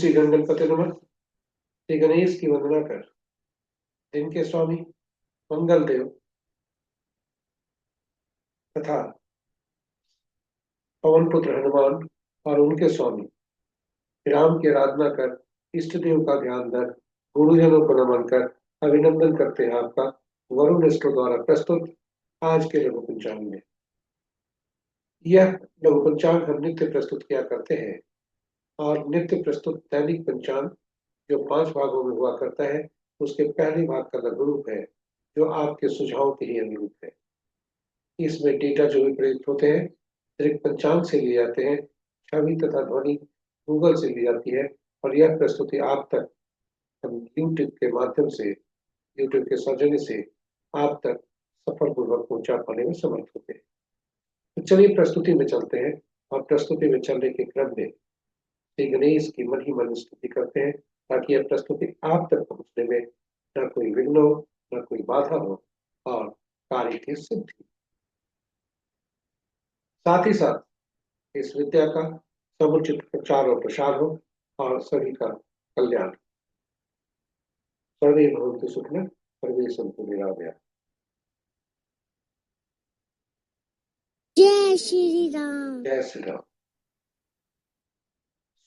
श्री गणपति नमः। श्री गणेश की वंदना कर, दिन के स्वामी मंगल देव तथा पवन पुत्र हनुमान और उनके स्वामी राम की आराधना कर, इष्ट देव का ध्यान धर, गुरुजनों को नमन कर अभिनंदन करते हैं आपका वरुण स्टोर द्वारा प्रस्तुत आज के लघु पंचांग में। यह लघु पंचांग हम नित्य प्रस्तुत किया करते हैं और नित्य प्रस्तुत दैनिक पंचांग जो 5 भागों में हुआ करता है, उसके पहले भाग का लघु रूप है जो आपके सुझाव के ही अनुरूप है। इसमें डेटा जो भी प्रयुक्त होते हैं दृक पंचांग से लिए जाते हैं, छवि तथा ध्वनि गूगल से ली जाती है और यह प्रस्तुति आप तक हम यूट्यूब के माध्यम से, यूट्यूब के सौजन्य से आप तक सफलपूर्वक पहुंचा पाने में समर्थ होते हैं। तो चलिए प्रस्तुति में चलते हैं और प्रस्तुति में चलने के क्रम में श्री गणेश की मन ही मन स्तुति करते हैं ताकि यह प्रस्तुति आप तक पहुंचने में न कोई विघ्न हो, न कोई बाधा हो और कार्य की सिद्धि, साथ ही साथ इस विद्या का समुचित प्रचार और प्रसार हो और सभी का कल्याण। सर्वे भवन्तु सुखिनः, सर्वे सन्तु निरामयाः। जय श्री राम। जय श्री राम।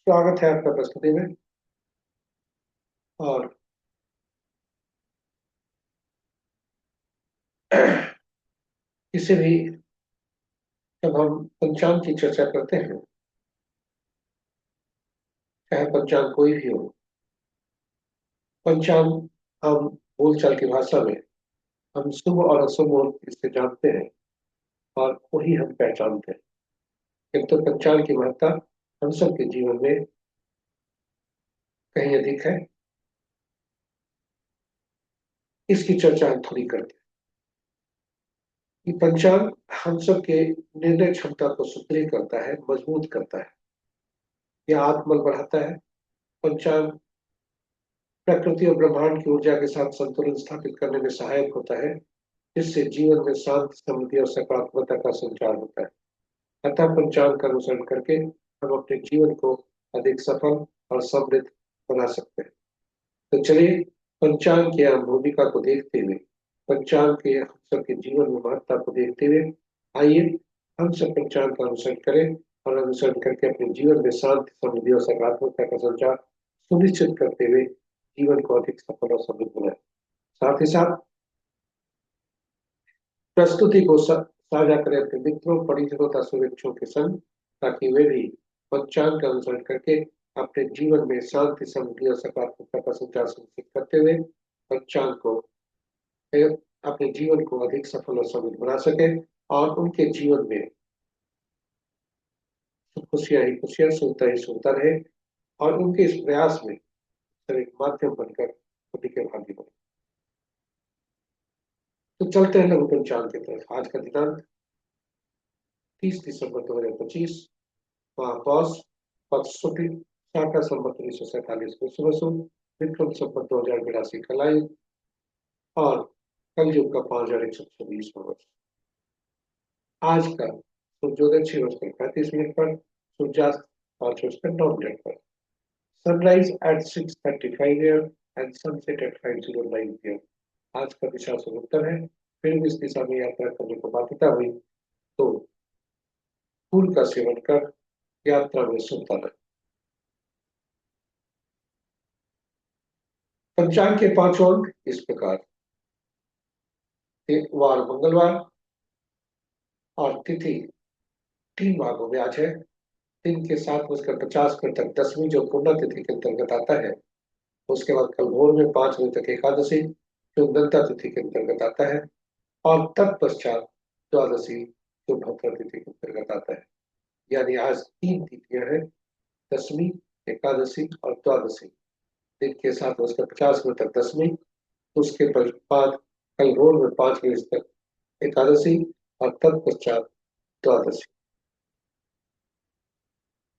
स्वागत है आपका प्रस्तुति में। और किसी भी जब हम पंचांग की चर्चा करते हैं, चाहे पंचांग कोई भी हो, पंचांग हम बोलचाल की भाषा में हम शुभ और अशुभ इसे जानते हैं और वही हम पहचानते हैं। किंतु पंचांग की महत्ता हम सबके जीवन में कहीं अधिक है। इसकी चर्चा हम थोड़ी करते हैं कि पंचांग हम सबके निर्णय क्षमता को सुदृढ़ करता है, मजबूत करता है, यह आत्मबल बढ़ाता है। पंचांग प्रकृति और ब्रह्मांड की ऊर्जा के साथ संतुलन स्थापित करने में सहायक होता है, जिससे जीवन में शांति, समृद्धि और सकारात्मकता का संचार होता है। अतः पंचांग का अनुसरण करके हम अपने जीवन को अधिक सफल और समृद्ध बना सकते हैं। तो चलिए पंचांग की भूमिका को देखते हुए, पंचांग के हम सबके जीवन में महत्ता को देखते हुए, आइए हम सब पंचांग का अनुसरण करें और अनुसरण करके अपने जीवन में शांति, समृद्धि और सकारात्मकता का संचार सुनिश्चित करते हुए जीवन को अधिक सफल और समृद्ध बनाए। साथ ही साथ प्रस्तुति को साझा करें अपने मित्रों, परिजनों तथा शुभेच्छुओं के संग, ताकि वे भी पंचांग का अनुसरण करके अपने जीवन में शांति, समृद्धि और सकारात्मकता का संचार सुनिश्चित करते हुए पंचांग को अपने जीवन को अधिक सफल और समृद्ध बना सके और उनके जीवन में खुशियां ही खुशियां, सुनता ही सुनता रहे और उनके इस प्रयास में एक माध्यम बनकर सभी के भागी बने। तो चलते हैं लघु पंचांग की तरफ। आज का दिनांक 30 दिसंबर 2025, महापौष पक्ष शुक्ल, शाका संवत 1947 को सुबह विक्रम संवत 2082 कलाई और कलयुग का 5126वां वर्ष। आज का सूर्योदय 6:35 पर, सूर्यास्त 5:09 पर, sunrise at 6:35 AM and sunset at 5:09 PM। आज का दिशा से उत्तर है। फिर भी इस दिशा में यात्रा करने को बाध्यता हुई तो फूल का सेवन कर यात्रा में सुनता रहे। पंचांग के 5 अंक इस प्रकार: वार मंगलवार और तिथि 3 भागों में आज है। दिन के 7:50 तक दसवीं जो पूर्णा तिथि के अंतर्गत आता है, उसके बाद कल भोर में 5 बजे तक एकादशी जो दंता तिथि के अंतर्गत आता है और तत्पश्चात द्वादशी जो भद्रा तिथि के अंतर्गत आता है। यानी आज 3 तिथियां हैं, दसवीं, एकादशी और द्वादशी। दिन के 7:50 तक दसवीं, उसके बाद कल भोर में 5 बजे तक एकादशी और तत्पश्चात द्वादशी।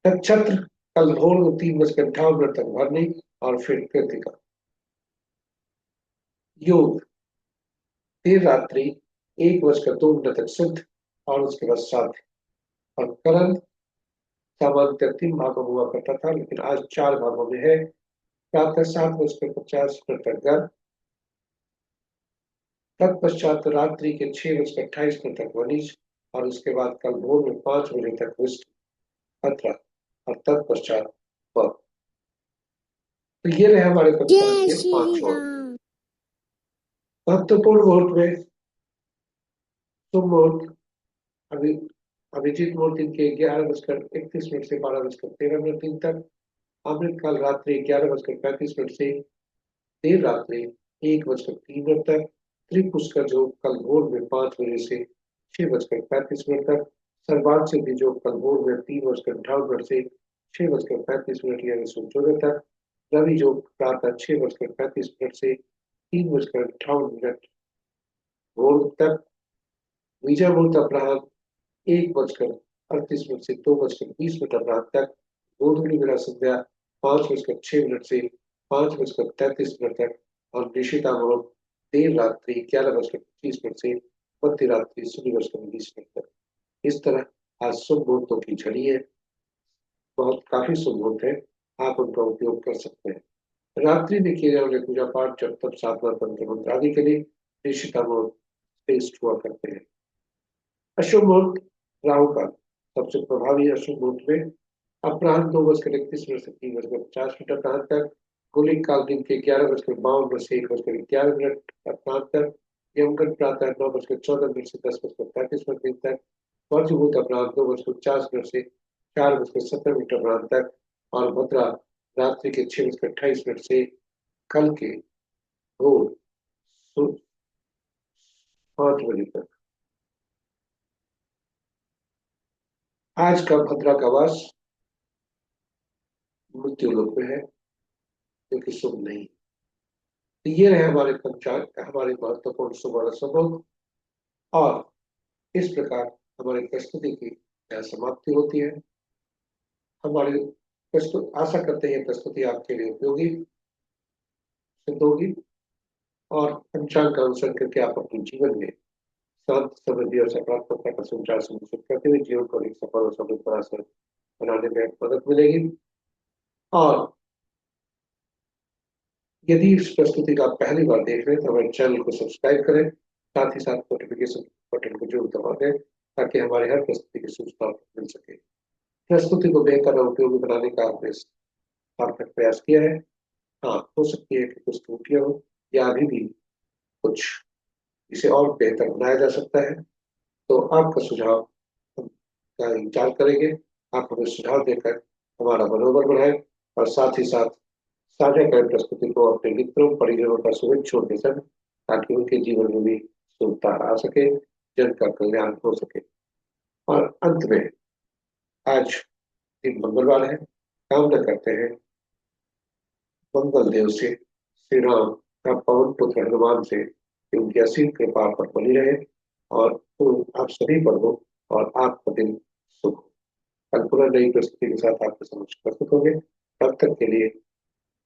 नक्षत्र कल भोर में 3:58 तक भरनी और फिर कृतिका। योग देर रात्रि 1:02 तक सिद्ध और उसके बाद साध्य। और करण सामान्यतः 3 भागों में हुआ करता था, लेकिन आज 4 भागों में है। प्रातः 7:50 तक, तत्पश्चात रात्रि के 6:28 तक वनिज, और उसके बाद कल भोर में 5 बजे तक विष्ट खतरा, और तत्पश्चात वह। तो ये रहे हमारे पंचांग जय के श्री 5 राम। महत्वपूर्ण मुहूर्त में शुभ मुहूर्त अभी अभिजीत मुहूर्त दिन के 11:31 से 12:13 तक। अमृत काल रात्रि 11:35 से देर रात्रि 1:03 तक। त्रिपुष्कर जो कल भोर में 5 बजे से 6:35 तक। सर्वार्थ सिद्धि जो कल भोर में 3:58 से 6:35 यानी 14 तक। रवि जो प्रातः 6:35 से 3:58 भोर तक। विजय मुहूर्त अपराह्न 1:38 से 2:20 अपराह्न तक। गोधूली बेला संध्या 5:06 से 5:33 तक। और निशिता मुहूर्त देर रात्रि 11:25 से मध्य रात्रि 0:20 तक। इस तरह आज शुभ मुहूर्तों की झड़ी है, बहुत काफी शुभ मुहूर्त है, आप उनका उपयोग कर सकते हैं। रात्रि में किए जाने वाले पूजा पाठ, जब तक साधना, तंत्र मंत्र आदि के लिए निशिता मुहूर्त श्रेष्ठ हुआ करते हैं। अशुभ मुहूर्त राहु काल। सबसे प्रभावी अशुभ मुहूर्त में अपराह्न 2:31 से 3:50 अपराह्न तक। गुलिक काल दिन के 11:52 से 1:11 अपराह्न तक। यमगंड प्रातः 9:14 से 10:35 तक। वर्जभूत अपराह्न 2:49 से 4:17 अपराह्न तक। और भद्रा रात्रि के 6:28 से कल के भोर 5 बजे तक। आज का भद्रा का वास मृत्यु लोक में है, जो कि शुभ नहीं। तो ये रहे हमारे पंचांग, हमारे महत्वपूर्ण शुभ और अशुभ। और इस प्रकार हमारी प्रस्तुति की समाप्ति होती है। हमारी प्रस्तुत आशा करते हैं प्रस्तुति आपके लिए उपयोगी सिद्ध होगी, और पंचांग का अनुसरण करके आप अपने जीवन में शांत, समृद्धि और सकारात्मकता का संचार सुनिश्चित करते हुए जीवन को एक सफल और समृद्ध तरह से बनाने में मदद मिलेगी। और यदि इस प्रस्तुति का आप पहली बार देख रहे हैं तो हमारे चैनल को सब्सक्राइब करें, साथ ही साथ नोटिफिकेशन बटन को जरूर दबा दें, ताकि हमारे हर प्रस्तुति की सूचना आपको मिल सके। प्रस्तुति को बेहतर और उपयोगी बनाने का हमने सार्थक प्रयास किया है। हाँ, हो सकती है कि कुछ त्रुटियां हो, या अभी भी कुछ इसे और बेहतर बनाया जा सकता है। तो आपका सुझाव हम का इंतजार करेंगे। आप हमें सुझाव देकर हमारा मनोबल बढ़ाएं, और साथ ही साथ साझा करें प्रस्तुति को अपने मित्रों परिजनों का शुभेच्छा के संग, ताकि उनके जीवन में भी सुखता आ सके, जन का कल्याण हो सके। और अंत में आज दिन मंगलवार है, कामना करते हैं मंगल देव से, श्री राम का पवन पुत्र हनुमान से, कि उनकी असीम कृपा पर बनी रहे, और वो आप सभी पर हो, और आपका दिन सुख हो। कल पुनः नई प्रस्तुति के साथ आपके समक्ष प्रस्तुत होंगे। तब तक के लिए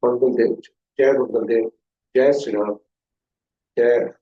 मंगल देव, जय मंगल देव, जय श्री राम, जय